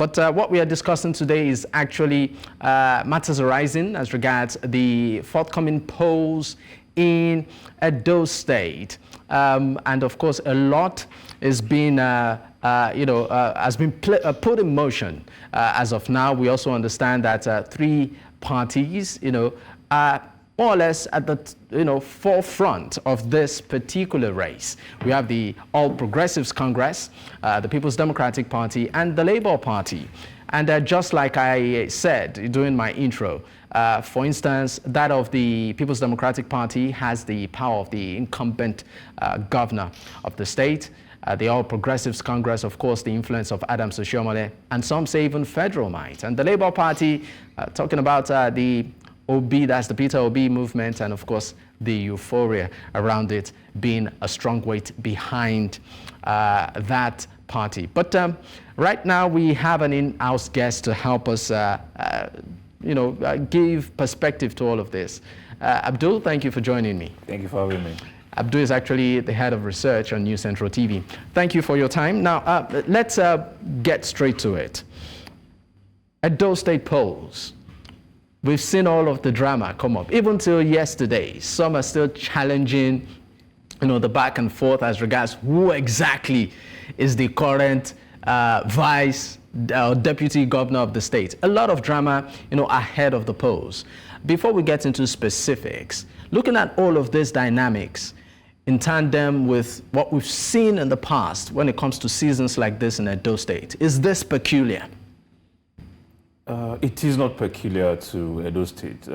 But what we are discussing today is actually matters arising as regards the forthcoming polls in Edo State. And of course, a lot is being, has been put in motion. As of now, we also understand that three parties, are more or less at the forefront of this particular race. We have the All Progressives Congress, the People's Democratic Party, and the Labour Party. And just like I said during my intro, for instance, that of the People's Democratic Party has the power of the incumbent governor of the state. The All Progressives Congress, of course, the influence of Oshiomhole, and some say even federal might. And the Labour Party, talking about the Obi, that's the Peter Obi movement, and of course the euphoria around it being a strong weight behind that party. But right now we have an in-house guest to help us give perspective to all of this. Abdul, thank you for joining me. Thank you for having me. Abdul is actually the head of research on News Central TV. Thank you for your time. Now, let's get straight to it. Edo State polls. We've seen all of the drama come up. Even till yesterday, some are still challenging, the back and forth as regards who exactly is the current vice or deputy governor of the state. A lot of drama, ahead of the polls. Before we get into specifics, looking at all of these dynamics in tandem with what we've seen in the past when it comes to seasons like this in Edo State, is this peculiar? It is not peculiar to Edo State,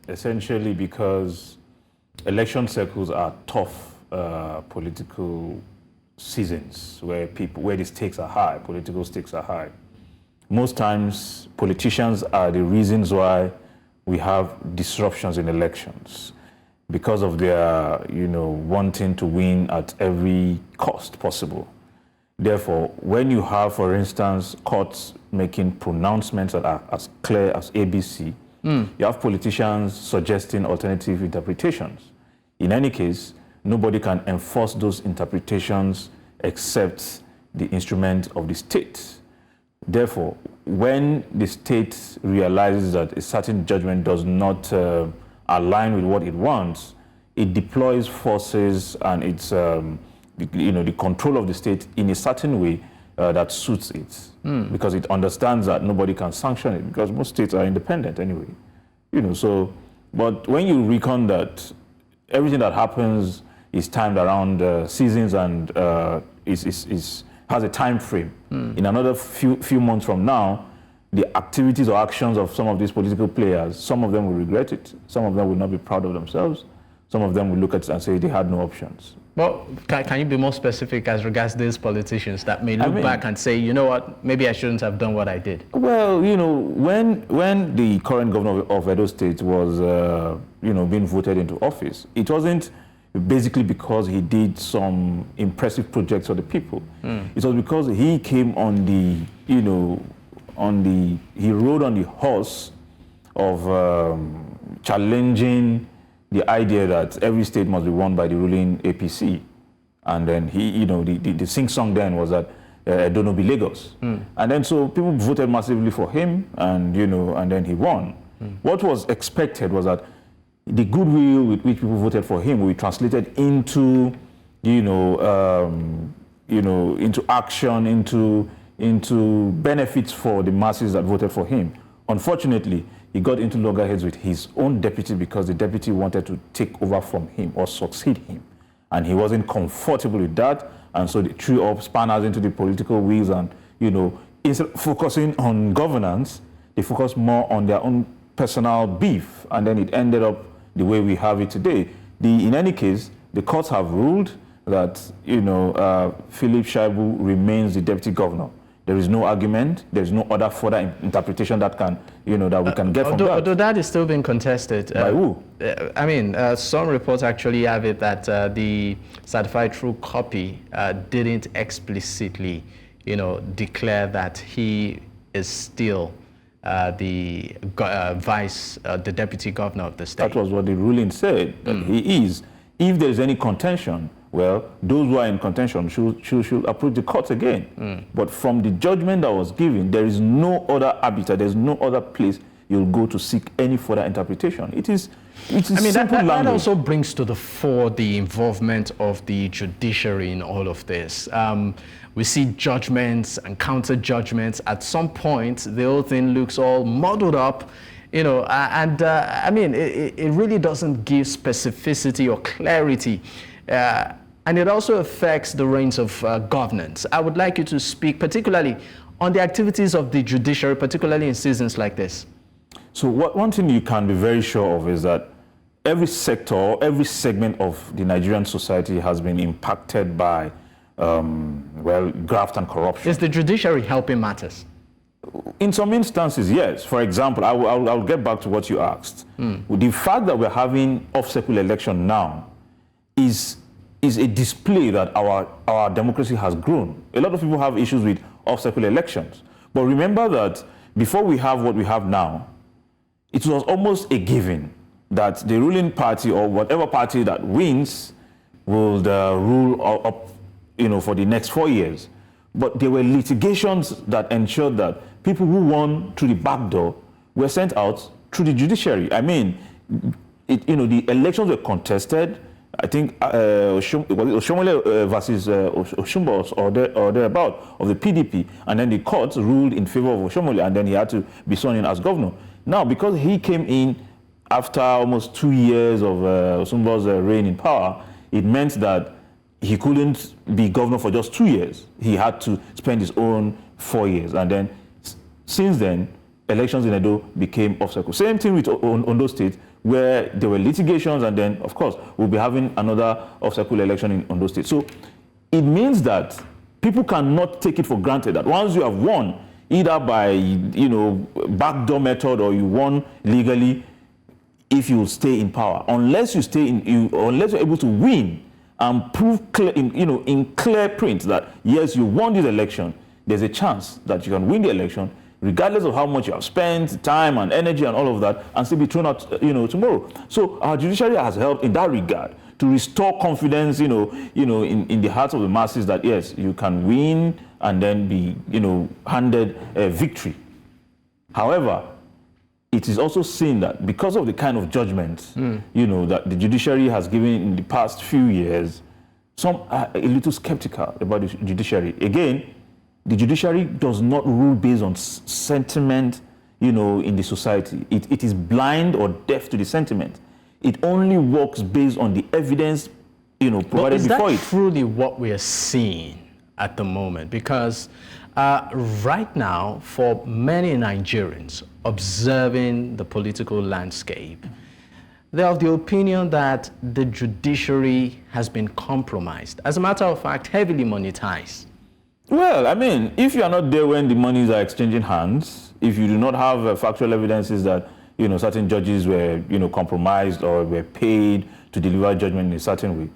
essentially because election cycles are tough political seasons where the stakes are high, political stakes are high. Most times, politicians are the reasons why we have disruptions in elections because of their, wanting to win at every cost possible. Therefore, when you have, for instance, courts making pronouncements that are as clear as ABC, you have politicians suggesting alternative interpretations. In any case, nobody can enforce those interpretations except the instrument of the state. Therefore, when the state realizes that a certain judgment does not align with what it wants, it deploys forces and it's the control of the state in a certain way that suits it, because it understands that nobody can sanction it because most states are independent anyway. But when you reckon that everything that happens is timed around seasons and has a time frame. In another few months from now, the activities or actions of some of these political players, some of them will regret it, some of them will not be proud of themselves, some of them will look at it and say they had no options. Well, can you be more specific as regards these politicians that may look back and say, you know what, maybe I shouldn't have done what I did? Well, when the current governor of Edo State was, being voted into office, it wasn't basically because he did some impressive projects for the people. It was because he came on he rode on the horse of challenging the idea that every state must be run by the ruling APC. And then the sing-song then was that Edo no be Lagos. And then so people voted massively for him and, and then he won. What was expected was that the goodwill with which people voted for him will be translated into, into action, into benefits for the masses that voted for him. Unfortunately, he got into loggerheads with his own deputy because the deputy wanted to take over from him or succeed him. And he wasn't comfortable with that. And so they threw up spanners into the political wheels and, instead of focusing on governance, they focused more on their own personal beef. And then it ended up the way we have it today. In any case, the courts have ruled that, Philip Shaibu remains the deputy governor. There is no argument. There is no other further interpretation that can, that we can get from that. Although that is still being contested. By who? Some reports actually have it that the certified true copy didn't explicitly, declare that he is still the deputy governor of the state. That was what the ruling said, that he is. If there is any contention well, those who are in contention should approach the courts again. But from the judgment that was given, there is no other arbiter, there's no other place you'll go to seek any further interpretation. It is simple language. That also brings to the fore the involvement of the judiciary in all of this. We see judgments and counter judgments. At some point, the whole thing looks all muddled up, you know, it really doesn't give specificity or clarity. And it also affects the reins of governance. I would like you to speak particularly on the activities of the judiciary, particularly in seasons like this. So one thing you can be very sure of is that every sector, every segment of the Nigerian society has been impacted by, graft and corruption. Is the judiciary helping matters? In some instances, yes. For example, I'll get back to what you asked. The fact that we're having off-cycle election now is a display that our democracy has grown. A lot of people have issues with off-cycle elections. But remember that before we have what we have now, it was almost a given that the ruling party or whatever party that wins will rule up, for the next 4 years. But there were litigations that ensured that people who won through the back door were sent out through the judiciary. I mean, the elections were contested. I think Oshiomhole versus Oshiomhole or thereabout of the PDP, and then the courts ruled in favor of Oshiomhole, and then he had to be sworn in as governor. Now, because he came in after almost 2 years of Oshiomhole's reign in power, it meant that he couldn't be governor for just 2 years. He had to spend his own 4 years, and then since then, elections in Edo became off-cycle. Same thing with Edo State, where there were litigations, and then, of course, we'll be having another off-cycle election in Edo State. So it means that people cannot take it for granted that once you have won, either by, backdoor method or you won legally, if you stay in power, unless you stay unless you're able to win and prove clear, in clear print that yes, you won this election, there's a chance that you can win the election, regardless of how much you have spent, time and energy and all of that, and still be thrown out, tomorrow. So our judiciary has helped in that regard to restore confidence, in the hearts of the masses that yes, you can win and then be, handed a victory. However, it is also seen that because of the kind of judgments, that the judiciary has given in the past few years, some are a little skeptical about the judiciary. Again, the judiciary does not rule based on sentiment, in the society. It is blind or deaf to the sentiment. It only works based on the evidence, provided before it. Is that truly what we are seeing at the moment? Because right now, for many Nigerians observing the political landscape, they're of the opinion that the judiciary has been compromised. As a matter of fact, heavily monetized. Well, I mean, if you are not there when the monies are exchanging hands, if you do not have factual evidences that, certain judges were, compromised or were paid to deliver judgment in a certain way,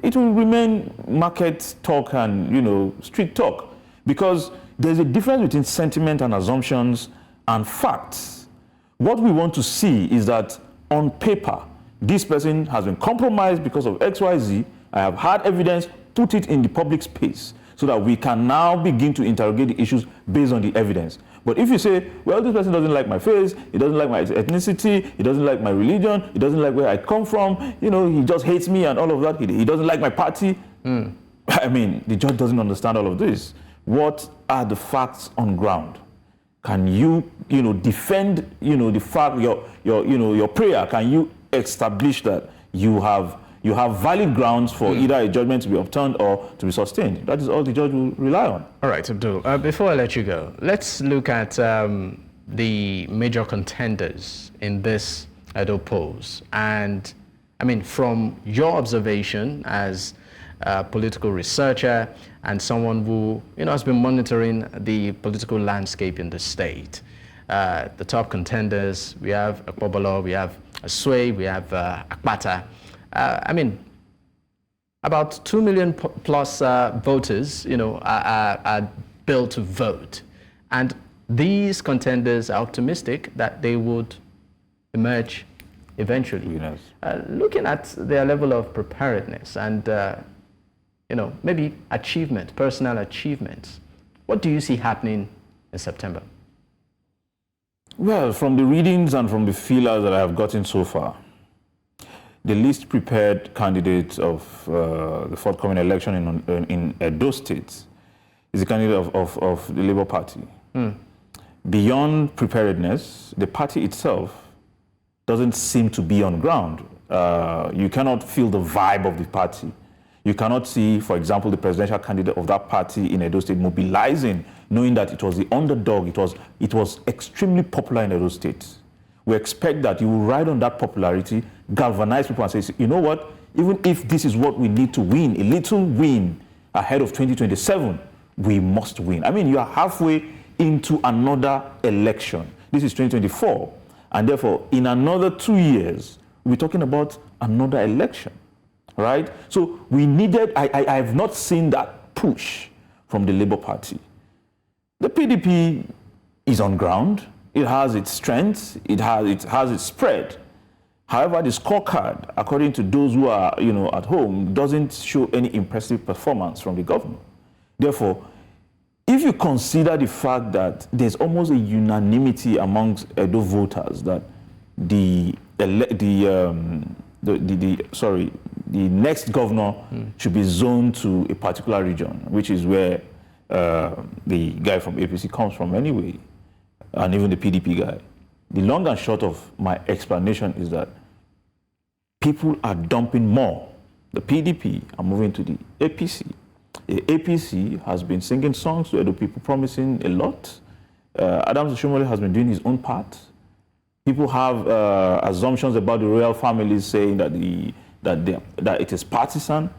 it will remain market talk and, street talk. Because there's a difference between sentiment and assumptions and facts. What we want to see is that on paper, this person has been compromised because of X, Y, Z. I have had evidence, put it in the public space so that we can now begin to interrogate the issues based on the evidence. But if you say, well, this person doesn't like my face, he doesn't like my ethnicity, he doesn't like my religion, he doesn't like where I come from, he just hates me and all of that, he doesn't like my party. I mean, the judge doesn't understand all of this. What are the facts on ground? Can you, defend, the fact, your prayer? Can you establish that you have valid grounds for either a judgment to be overturned or to be sustained? That is all the judge will rely on. All right, Abdul. Before I let you go, let's look at the major contenders in this Edo polls. And I mean, from your observation as a political researcher and someone who has been monitoring the political landscape in the state, the top contenders, we have Akpobolo, we have Asue, we have Akpata. I mean, about 2 million plus voters, are billed to vote. And these contenders are optimistic that they would emerge eventually. Yes. Looking at their level of preparedness and maybe achievement, personal achievements. What do you see happening in September? Well, from the readings and from the feelers that I have gotten so far, the least prepared candidate of the forthcoming election in Edo State is the candidate of the Labour Party. Beyond preparedness, the party itself doesn't seem to be on ground. You cannot feel the vibe of the party. You cannot see, for example, the presidential candidate of that party in Edo State mobilizing, knowing that it was the underdog. It was extremely popular in Edo State. We expect that you will ride on that popularity, galvanize people and say, you know what, even if this is what we need to win, a little win ahead of 2027, we must win. I mean, you are halfway into another election. This is 2024. And therefore, in another 2 years, we're talking about another election, right? So we needed, I have not seen that push from the Labour Party. The PDP is on ground. It has its strengths. It has its spread. However, the scorecard, according to those who are, at home, doesn't show any impressive performance from the governor. Therefore, if you consider the fact that there's almost a unanimity amongst Edo voters that the next governor should be zoned to a particular region, which is where the guy from APC comes from anyway, and even the PDP guy. The long and short of my explanation is that people are dumping more. The PDP are moving to the APC. The APC has been singing songs to Edo people, promising a lot. Oshiomhole has been doing his own part. People have assumptions about the royal families saying that it is partisan.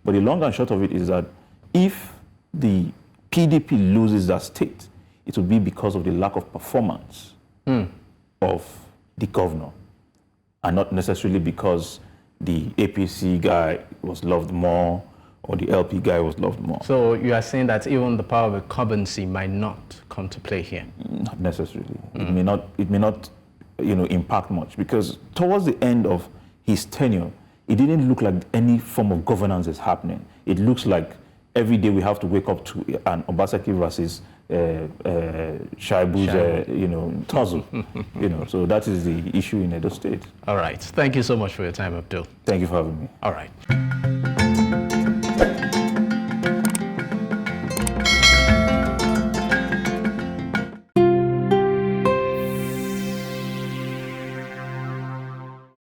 But the long and short of it is that if the PDP loses that state, it will be because of the lack of performance of the governor, and not necessarily because the APC guy was loved more or the LP guy was loved more. So you are saying that even the power of incumbency might not come to play here? Not necessarily. It may not, impact much, because towards the end of his tenure, it didn't look like any form of governance is happening. It looks like every day we have to wake up to an Obaseki versus Shaibu's, tussle. So that is the issue in Edo State. All right. Thank you so much for your time, Abdul. Thank you for having me. All right.